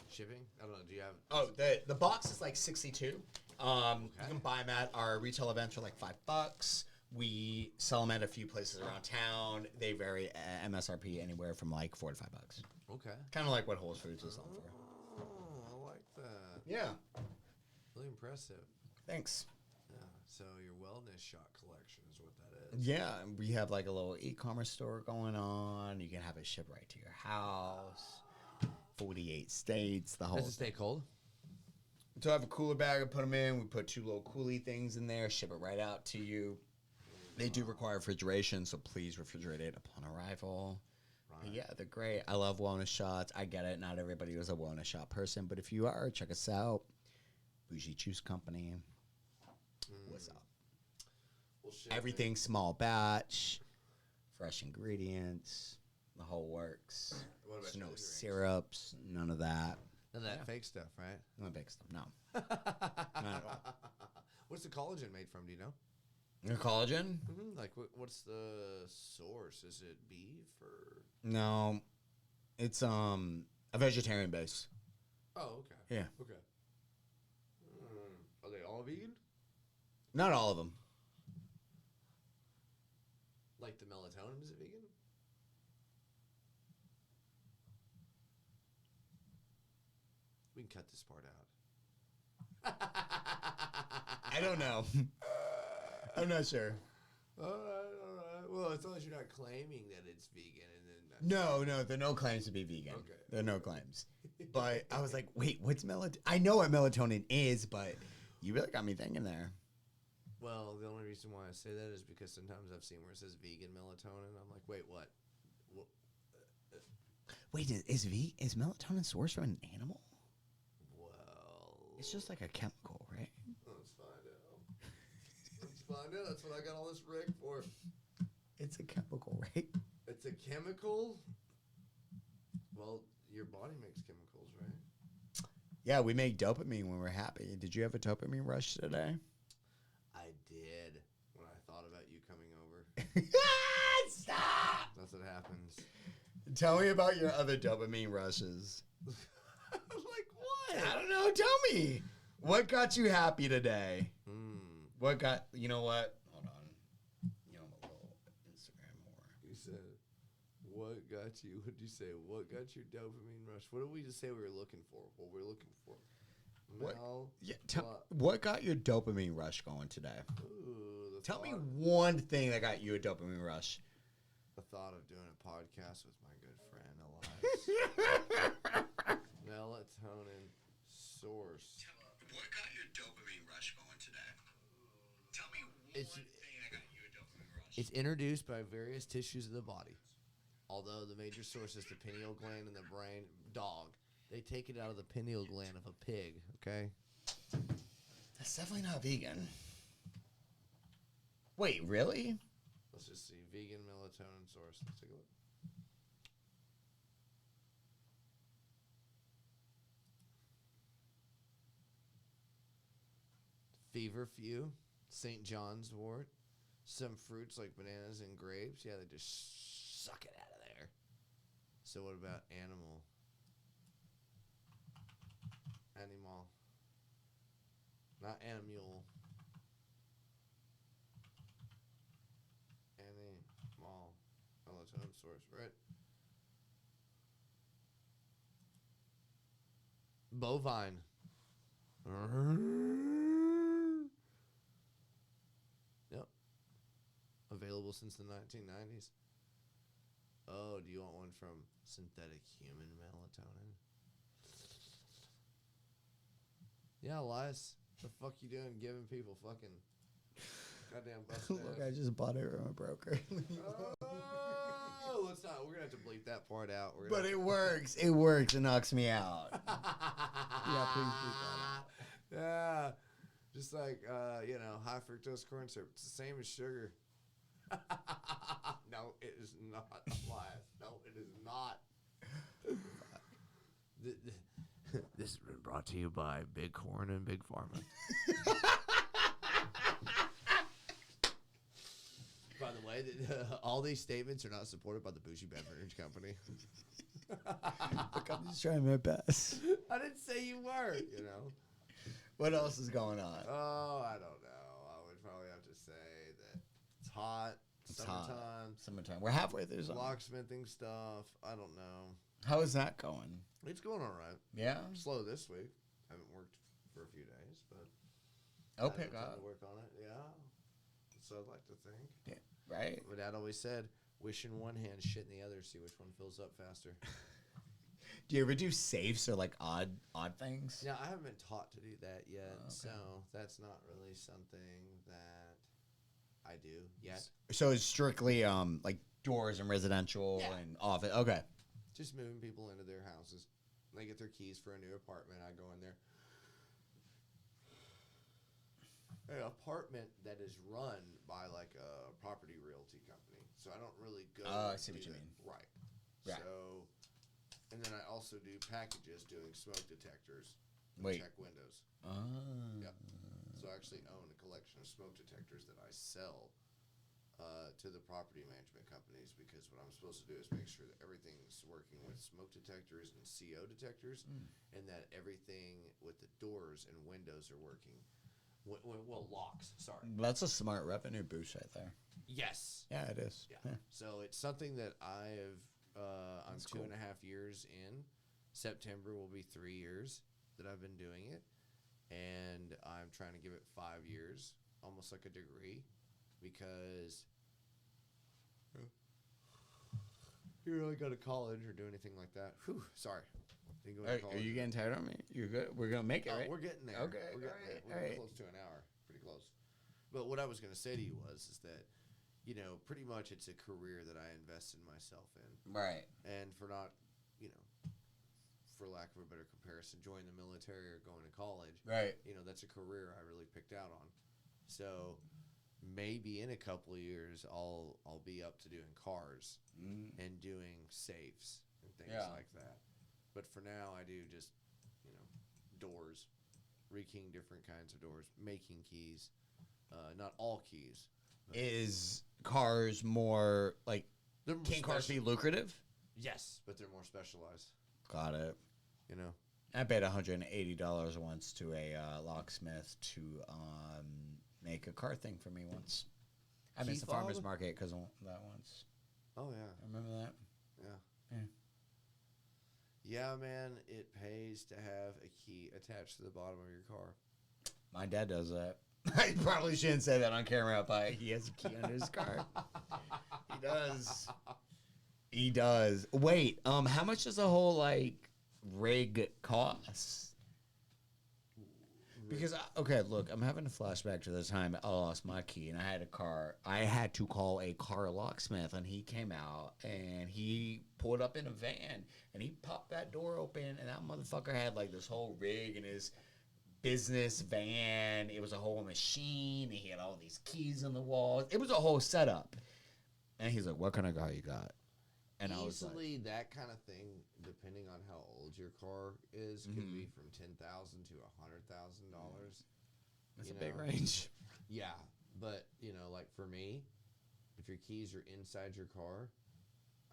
Shipping? I don't know. Do you have? Oh, the box is like 62. You can buy them at our retail events for like $5. We sell them at a few places around town. They vary MSRP anywhere from like $4 to $5. Okay. Kind of like what Whole Foods is selling for. Oh, I like that. Yeah. Really impressive. Thanks. Yeah. So your wellness shot collection is what that is. Yeah, we have like a little e-commerce store going on. You can have it shipped right to your house. 48 states. The whole. Does it stay cold? So I have a cooler bag. I put them in. We put 2 little coolie things in there. Ship it right out to you. They do require refrigeration, so please refrigerate it upon arrival. Right. But yeah, they're great. I love wellness shots. I get it. Not everybody is a wellness shot person, but if you are, check us out. BUJE Juice Company. What's up? Well, everything small batch, fresh ingredients, the whole works. There's no syrups, none of that. None of that fake stuff, right? No fake stuff, no. Not at all. What's the collagen made from? Do you know? Your collagen? Mm-hmm. Like, what's the source? Is it beef or? No, it's a vegetarian base. Oh, okay. Yeah. Okay. Are they all vegan? Not all of them. Like the melatonin, is it vegan? We can cut this part out. I don't know. I'm not sure. All right. Well, as long as you're not claiming that it's vegan, and then No, there are no claims to be vegan. Okay. There are no claims. But I was like, wait, what's melatonin? I know what melatonin is, but you really got me thinking there. Well, the only reason why I say that is because sometimes I've seen where it says vegan melatonin. I'm like, wait, what? Wait, is melatonin sourced from an animal? Well, it's just like a chemical, right? Let's find out. Let's find out. That's what I got all this rig for. It's a chemical, right? It's a chemical? Well, your body makes chemicals, right? Yeah, we make dopamine when we're happy. Did you have a dopamine rush today? I did when I thought about you coming over. Stop! That's what happens. Tell me about your other dopamine rushes. Like what? I don't know. Tell me. What got you happy today? What got, you know what? Hold on. You know, I'm a little Instagram whore. You said, what got you? What did you say? What got your dopamine rush? What did we just say we were looking for? What we're looking for? What got your dopamine rush going today? Ooh, tell me one thing that got you a dopamine rush. The thought of doing a podcast with my good friend Elias. Melatonin source. What got your dopamine rush going today? Tell me one thing that got you a dopamine rush. It's introduced by various tissues of the body. Although the major source is the pineal gland in the brain. Dog. They take it out of the pineal gland of a pig, okay? That's definitely not vegan. Wait, really? Let's just see. Vegan melatonin source. Let's take a look. Feverfew, St. John's wort, some fruits like bananas and grapes. Yeah, they just suck it out of there. So what about animal? Animal. Not animal. Animal. Melatonin source, right? Bovine. Yep. Available since the 1990s. Oh, do you want one from synthetic human melatonin? Yeah, Elias. The fuck you doing giving people fucking goddamn busted Look, ass? I just bought it from a broker. Oh, let's not. We're gonna have to bleep that part out. But it works. It works. It knocks me out. Yeah, please bleep that out. Yeah. Just like, high fructose corn syrup. It's the same as sugar. No, it is not, Elias. No, it is not. This has been brought to you by Big Corn and Big Pharma. By the way, all these statements are not supported by the BUJE Beverage Company. Look, I'm just trying my best. I didn't say you were, you know. What else is going on? Oh, I don't know. I would probably have to say that it's hot. It's summertime. hot. Summertime. We're halfway through summer. Locksmithing stuff. I don't know. How is that going? It's going all right. Yeah. Slow this week. Haven't worked for a few days, but I'll I have pick time up. to work on it. Yeah. So I'd like to think. Yeah. Right. My dad always said, "Wish in one hand, shit in the other. See which one fills up faster." Do you ever do safes or like odd things? Yeah, I haven't been taught to do that yet, Oh, okay. so that's not really something that I do yet. So it's strictly like doors and residential Yeah. and office. Okay. Just moving people into their houses. They get their keys for a new apartment. I go in there. An apartment that is run by like a property realty company. So I don't really go. Oh, I see what do you that. mean. Right. Right. So, and then I also do packages doing smoke detectors. Wait. Check windows. Oh. Yep. So I actually own a collection of smoke detectors that I sell to the property management companies, because what I'm supposed to do is make sure that everything's working with smoke detectors and CO detectors, and that everything with the doors and windows are working. Well, locks. Sorry. That's a smart revenue boost right there. Yes. Yeah, it is. Yeah. So it's something that I have. I'm That's 2.5 years in. September will be 3 years that I've been doing it, and I'm trying to give it 5 years, almost like a degree, because you really go to college or do anything like that. Whew, sorry. Didn't go to Are college. you getting tired of me? You're good. We're gonna make it, Oh, right? we're getting there. Okay, We're getting alright, there. We're alright. close to an hour. Pretty close. But what I was going to say to you is that, you know, pretty much it's a career that I invested myself in. Right. And for not, you know, for lack of a better comparison, joining the military or going to college, Right. you know, that's a career I really picked out on. So maybe in a couple of years I'll be up to doing cars and doing safes and things like that. But for now I do just, you know, doors, rekeying different kinds of doors, making keys, not all keys. Is cars more like? They're Can cars be lucrative? Yes, but they're more specialized. Got it. You know. I paid $180 once to a locksmith to make a car thing for me once. I missed the farmer's market because of that once. Oh yeah. Remember that? Yeah. Yeah, man, it pays to have a key attached to the bottom of your car. My dad does that. I probably shouldn't say that on camera, but he has a key under his car. He does. He does. Wait, how much does a whole like rig cost? Because okay, look, I'm having a flashback to the time I lost my key and I had a car. I had to call a car locksmith, and he came out and he pulled up in a van and he popped that door open, and that motherfucker had like this whole rig in his business van. It was a whole machine. He had all these keys on the walls. It was a whole setup. And he's like, "What kind of car you got?" And I was like, easily that kind of thing, depending on how old your car is, could be from $10,000 to $100,000. "That's a big range." Yeah, but you know, like for me, if your keys are inside your car,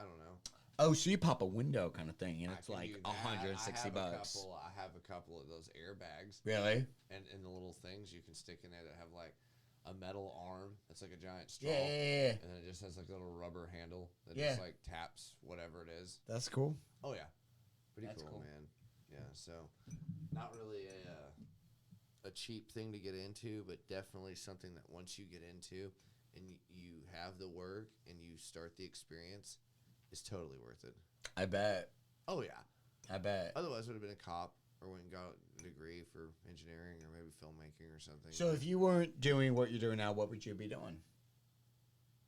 I don't know. Oh, so you pop a window kind of thing, and I it's can like do that. $160 bucks. I have a couple of those airbags, Really? and the little things you can stick in there that have like a metal arm that's like a giant straw, Yeah. and then it just has like a little rubber handle that Yeah. just like taps whatever it is. That's cool. Oh yeah, pretty That's cool, cool. man. Yeah, so not really a cheap thing to get into, but definitely something that once you get into and you have the work and you start the experience, is totally worth it. I bet. Oh yeah. I bet. Otherwise, would have been a cop or went and got a degree for engineering or maybe filmmaking or something. So if you weren't doing what you're doing now, what would you be doing?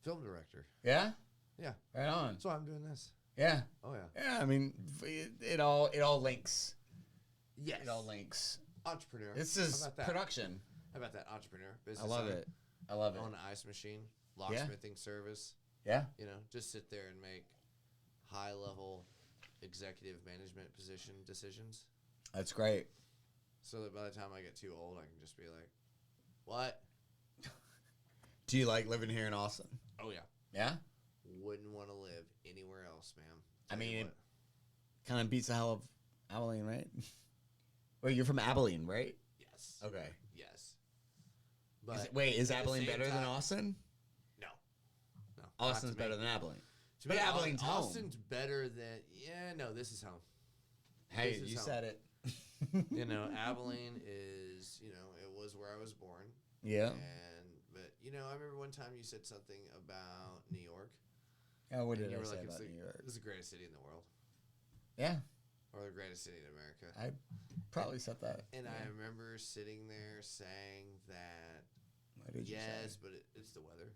Film director. Yeah? Yeah. Right on. So I'm doing this. Yeah. Oh yeah. Yeah, I mean, it all links. Yes. It all links. Entrepreneur. This How is about that? production. How about that? Entrepreneur. Business I love owner, it. I love it. Own an ice machine, locksmithing service. Yeah. You know, just sit there and make high level executive management position decisions. That's great. So that by the time I get too old, I can just be like, what? Do you like living here in Austin? Oh, yeah. Yeah? Wouldn't want to live anywhere else, man. I Tell you mean, what. kind of beats the hell of Abilene, right? Wait, you're from Abilene, right? Yes. Okay. Yes. But Is at the Abilene same better than time- Austin? No. No. not Austin's to me. better than Abilene. To But me, Abilene's home. Austin's better than... Yeah, no, this is home. Hey, This is you home. said it. You know, Abilene is, you know, it was where I was born. Yeah. But, you know, I remember one time you said something about New York. Oh, what and did you I were say like, about it's New York? This is the greatest city in the world. Yeah, Or the greatest city in America. I probably said that. And yeah. I remember sitting there saying that, What did you yes, say? but it's the weather.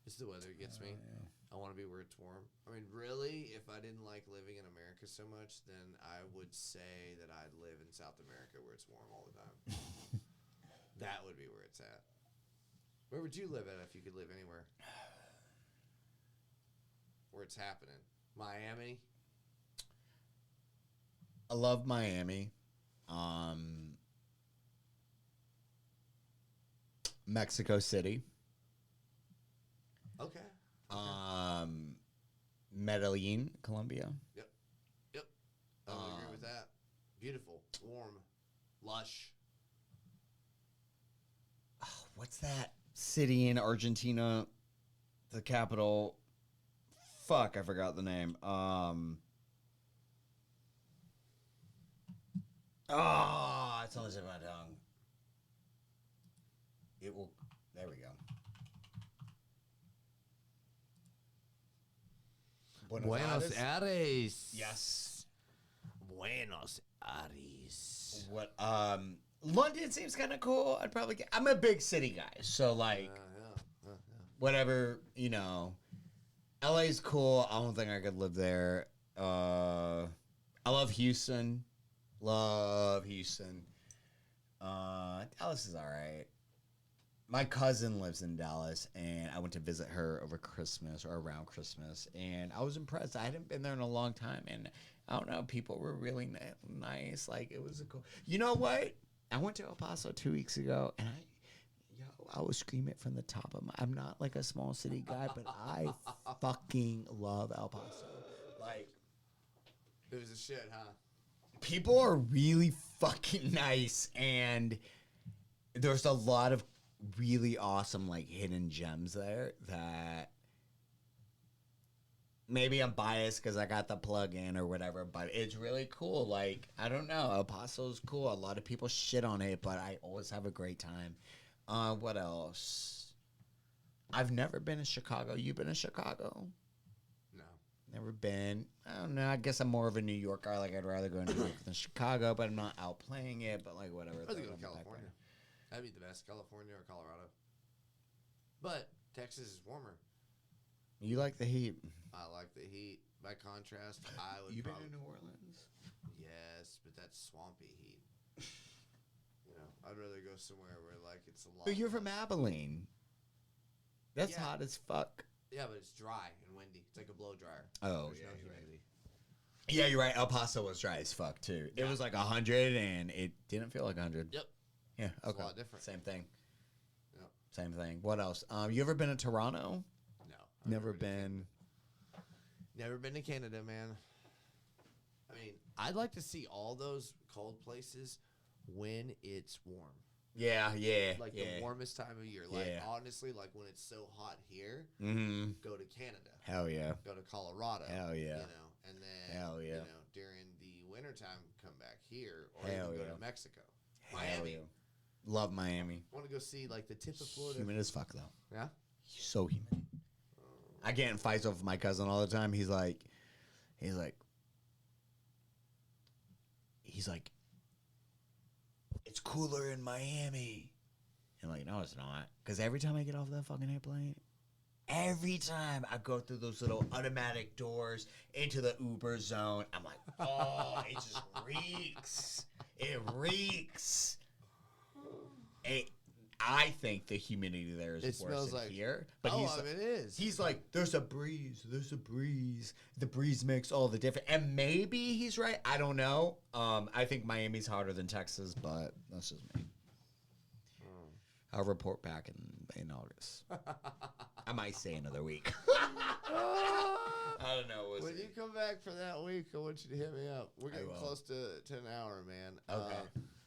It's the weather that gets me. Yeah. I want to be where it's warm. I mean, really, if I didn't like living in America so much, then I would say that I'd live in South America where it's warm all the time. That would be where it's at. Where would you live at if you could live anywhere? Where it's happening? Miami? I love Miami. Mexico City. Okay. Medellin, Colombia. Yep. I would agree with that. Beautiful, warm, lush. Oh, what's that city in Argentina? The capital. Fuck, I forgot the name. It's on the tip of my tongue. It will. There we go. Buenos Aires. Yes. Buenos Aires. What? London seems kind of cool. I'd probably get. I'm a big city guy, so like, Yeah. whatever, you know. LA's cool. I don't think I could live there. I love Houston. Dallas is all right. My cousin lives in Dallas, and I went to visit her over Christmas or around Christmas, and I was impressed. I hadn't been there in a long time, and I don't know, people were really nice. Like, it was a cool. You know what? I went to El Paso 2 weeks ago, and I was screaming from the top of my. I'm not like a small city guy, but I fucking love El Paso. Like, It was a shit, huh? people are really fucking nice, and there's a lot of really awesome like hidden gems there that maybe I'm biased because I got the plug-in or whatever, but it's really cool. Like, I don't know, El Paso's cool. A lot of people shit on it, but I always have a great time. What else? I've never been to Chicago. You been to Chicago? No. Never been. I don't know. I guess I'm more of a New York guy. Like, I'd rather go to New York than Chicago, but I'm not outplaying it. But like, whatever. I'd go throw it to on the back California. burner. That'd be the best, California or Colorado. But Texas is warmer. You like the heat? I like the heat. By contrast, I would. You been probably, to New Orleans? Yes, but that's swampy heat. You know, I'd rather go somewhere where like it's a lot. But you're from Abilene. That's Yeah. hot as fuck. Yeah, but it's dry and windy. It's like a blow dryer. Oh, There's yeah, no you're right. humidity. Yeah, you're right. El Paso was dry as fuck too. It was like 100, and it didn't feel like 100. Yep. Yeah. It's Okay. a lot different. Same thing. Yep. Same thing. What else? You ever been to Toronto? No. I've Never been. Never been to Canada, man. I mean, I'd like to see all those cold places when it's warm. Yeah. Like yeah. the warmest time of year. Like, Yeah. honestly, like when it's so hot here, Mm-hmm. go to Canada. Hell yeah. Go to Colorado. Hell yeah. You know, and then, Hell yeah. you know, during the wintertime, come back here or Hell even go yeah. to Mexico. Hell Miami. yeah. Love Miami. I want to go see, like, the tip of Florida. Humid as fuck though. Yeah? So humid. I get in fights with my cousin all the time. He's like, it's cooler in Miami. And I'm like, no, it's not. Because every time I get off that fucking airplane, every time I go through those little automatic doors into the Uber zone, I'm like, oh, it just reeks. It reeks. I think the humidity there is It worse smells than like here. But it is. He's like, there's a breeze. There's a breeze. The breeze makes all the difference. And maybe he's right. I don't know. I think Miami's hotter than Texas, but that's just me. I'll report back in August. I might stay another week. I don't know. When you come back for that week, I want you to hit me up. We're getting will. close to an hour, man. Okay.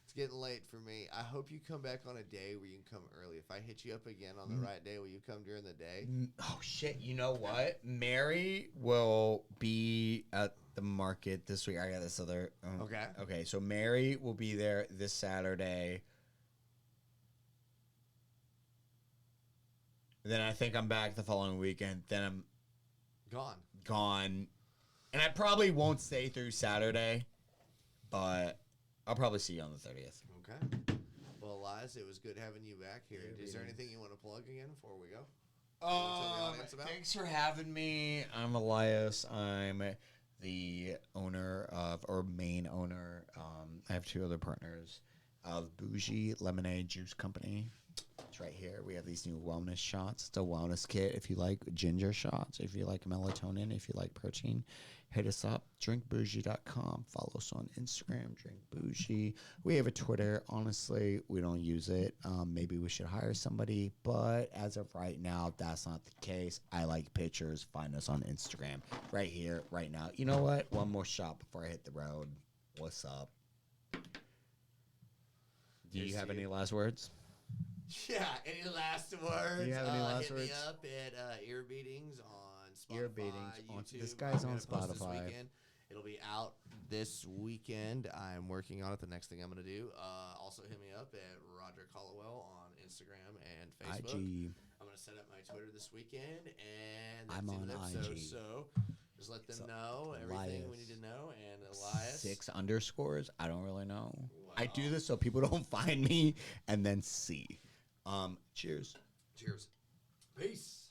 It's getting late for me. I hope you come back on a day where you can come early. If I hit you up again on the right day, will you come during the day? Oh, shit. You know what? Mary will be at the market this week. I got this other. Okay. Okay, so Mary will be there this Saturday. Then I think I'm back the following weekend. Then I'm gone. And I probably won't stay through Saturday, but I'll probably see you on the 30th. Okay. Well, Elias, it was good having you back here. Is there anything you want to plug again before we go? Tell the audience about? Thanks for having me. I'm Elias. I'm the owner of, or main owner. I have two other partners of BUJE Lemonade Juice Company. It's right here. We have these new wellness shots. It's a wellness kit. If you like ginger shots, if you like melatonin, if you like protein, hit us up. drinkbougie.com. Follow us on Instagram, drinkbougie. We have a Twitter. Honestly, we don't use it. Maybe we should hire somebody, but as of right now, that's not the case. I like pictures. Find us on Instagram right here, right now. You know what? One more shot before I hit the road. What's up? Do you have any last words? Yeah, any last words? Do you have any last words? Hit me up at Earbeatings on Spotify, Earbeatings on YouTube. this guy's on I'm gonna post Spotify. This weekend. It'll be out this weekend. I'm working on it. The next thing I'm going to do. Also hit me up at Rodrick Hollowell on Instagram and Facebook. IG. I'm going to set up my Twitter this weekend, and I'm on IG. So just let them know everything we need to know. And Elias, 6 underscores. I don't really know. Wow. I do this so people don't find me and then see. Cheers. Cheers. Peace.